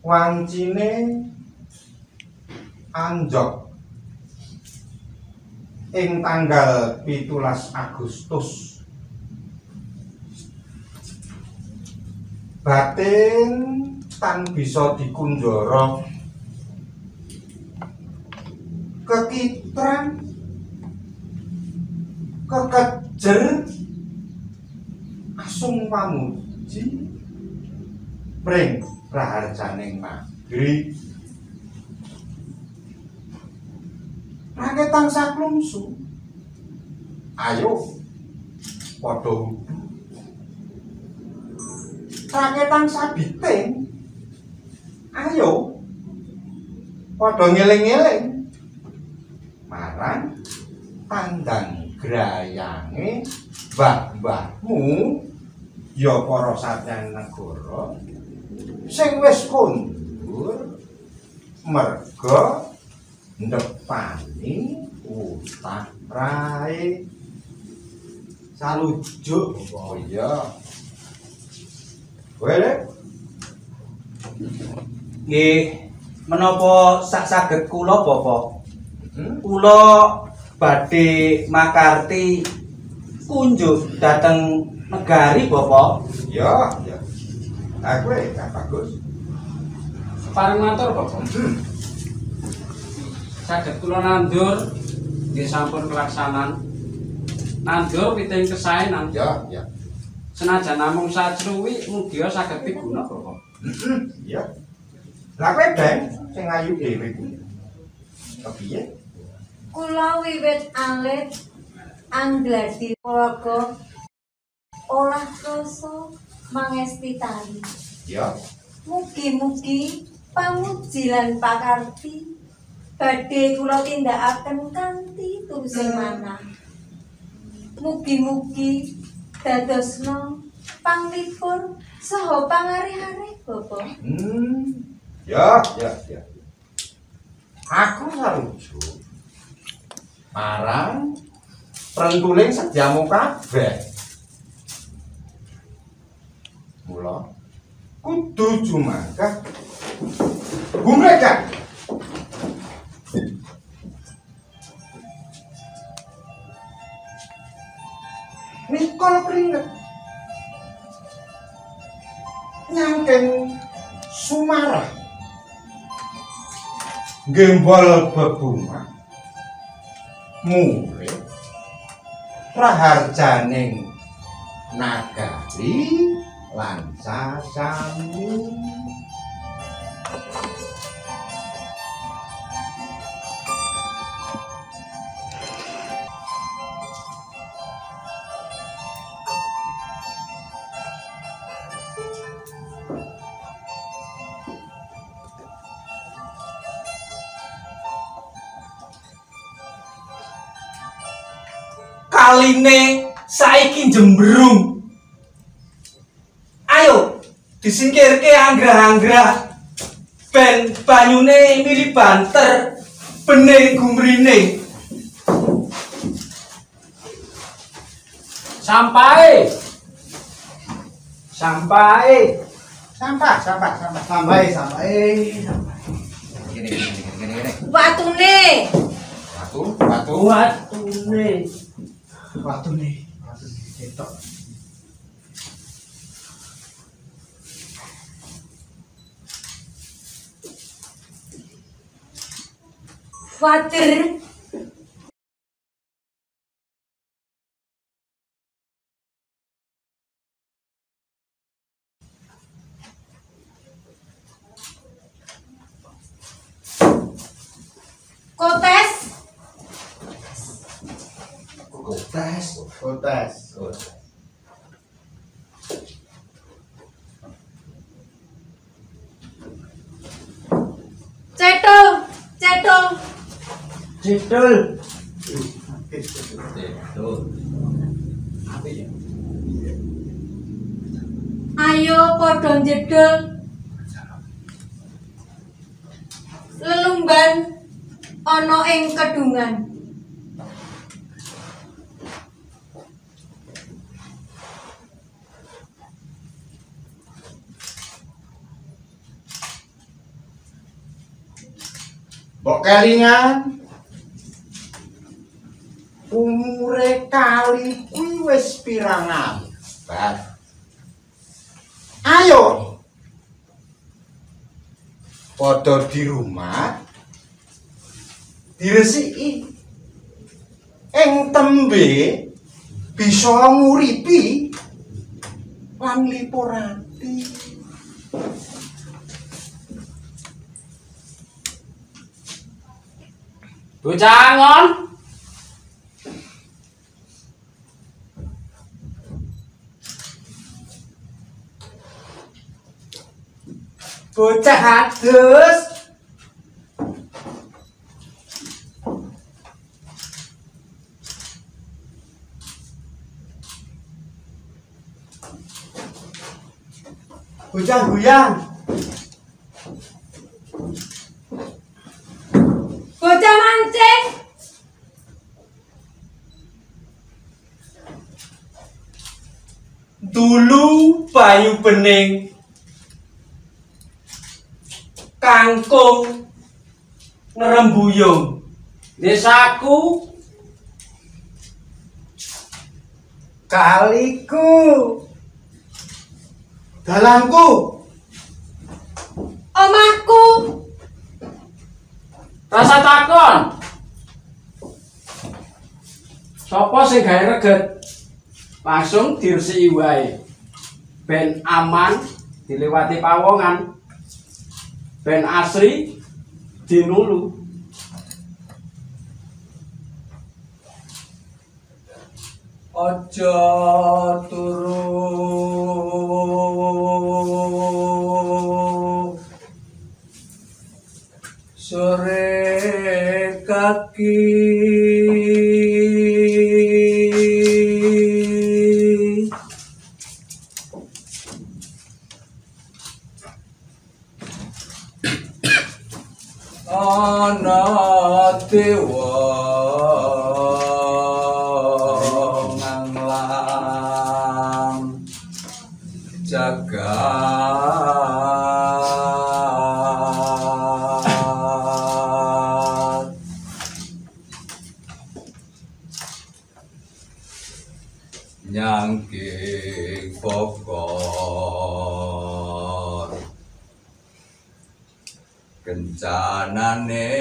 wancine anjok ing tanggal 17 Agustus batin tan bisa dikunjara kekitran kekejer asung pamuji pring raharjaning negeri rakyat tansah klungsu ayo padha wudu rakyat tansah biting ayo padha ngeling-eling marang tandang grayange mbah-mbahmu ya para satyan negara sing wis kondur merga ndepani utah rae salujuk. Oh iya boleh nggih menapa saged kula Bapak kula badhe makarti kunjuk dhateng negari Bapak. ya ya aku bagus Pareng matur Bapak. Saged kula nandur nggih sampun kelaksanan. Nandur piting kesaenan. ya ya Senajan namung sacruwi mugi saged piguna Bapak. ya lah kowe Ben sing ayu dhewe kuwi kepiye Kula wiwit alit anggladi kulaga olah rasa mangesti tali. ya Mugi-mugi pamuji lan pakarti badhe kula tindakaken kanthi tusing manah. Mugi-mugi dadosna panglipur saha pangarih-arih Bapak. ya ya ya aku sarujuk marang prentuling sediamu kabeh mula kudu jumangkah gumrekan mikol keringet nyangkeng sumarah gembol bebungah murid raharjaning nagari lan sasami kaline saiki jembrung ayo disingkirke anggrah-anggrah ben banyune mili banter bening gumrine Sampai gini Watune watune ketok water kotes Jedul. Ayo padha njedul. Lelumban ana ing kedungan. Kok kelingan? Umure kali kuwi wis pirang abad. Ayo. Padha di rumah diresiki. Ing tembe bisa nguripi lan lipurati. Bocah ngon. Bocah adus. Bocah guyang. Bocah mancing. Dulu banyu bening. Kangkung ngerembuyung. Desaku Kaliku. Dalanku. Omahku. rasa takon. Sopo sing gawe reget? Langsung diresiki wae. Ben aman dilewati pawongan. Ben asri dinulu. Aja turu sore kaki ana dewa nganglang jagat nyangking pokok kencanane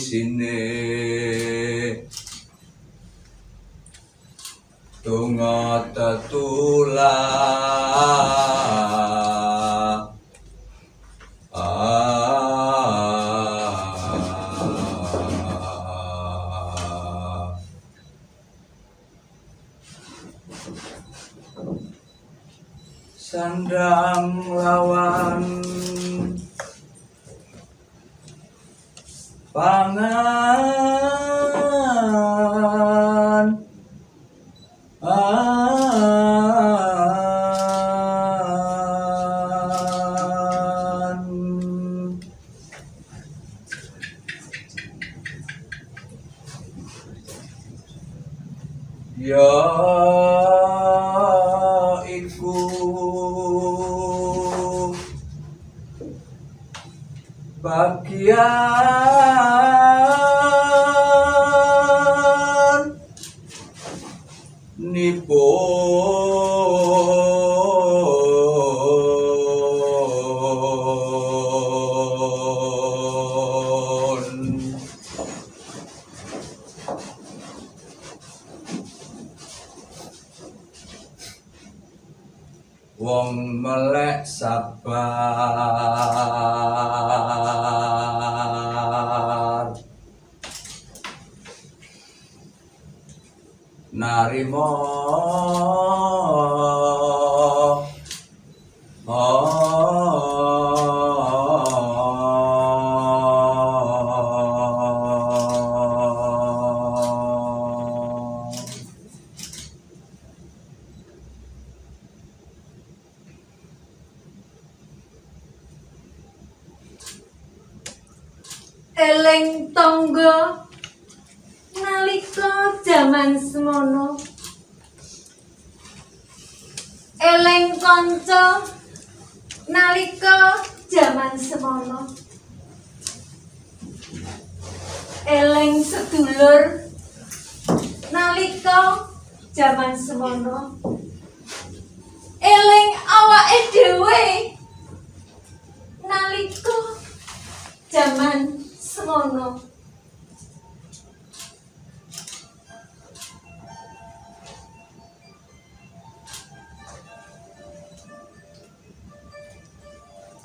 sine tunga tetulah sandang lawan pangan ya iku bagian nipun wong melek sabar narimo Eling tangga nalika jaman semono. Eling kanca nalika jaman semono. Eling sedulur nalika jaman semono. Eling awake dhewe nalika jaman semono.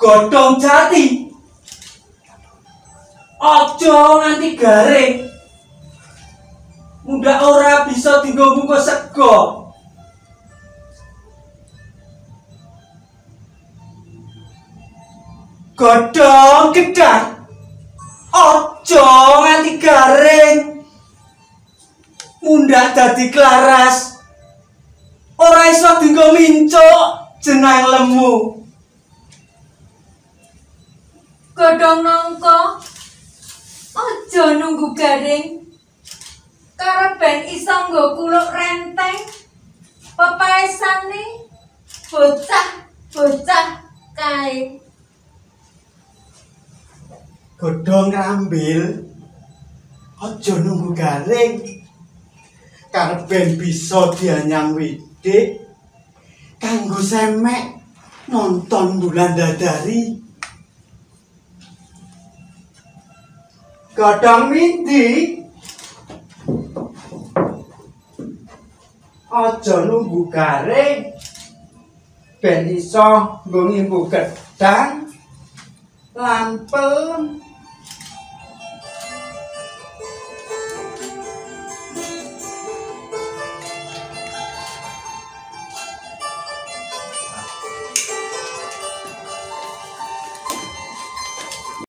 Godhong jati. Aja nganti garing. Mundak ora bisa dienggo buka sego. Godhong gedang. Aja nganti garing. Mundak dadi klaras. Ora iso dienggo mincuk jeneng lemu. Godhong nangka aja nunggu garing. Kareben iso nggo kuluk renteng. Pepaesane bocah-bocah kae. Godhong rambil aja nunggu garing. Karben bisa dianyang widik kanggo semek nonton bulan dadari. Godhong mindi aja nunggu garing ben iso nggo ngimbu gedang lan pelem.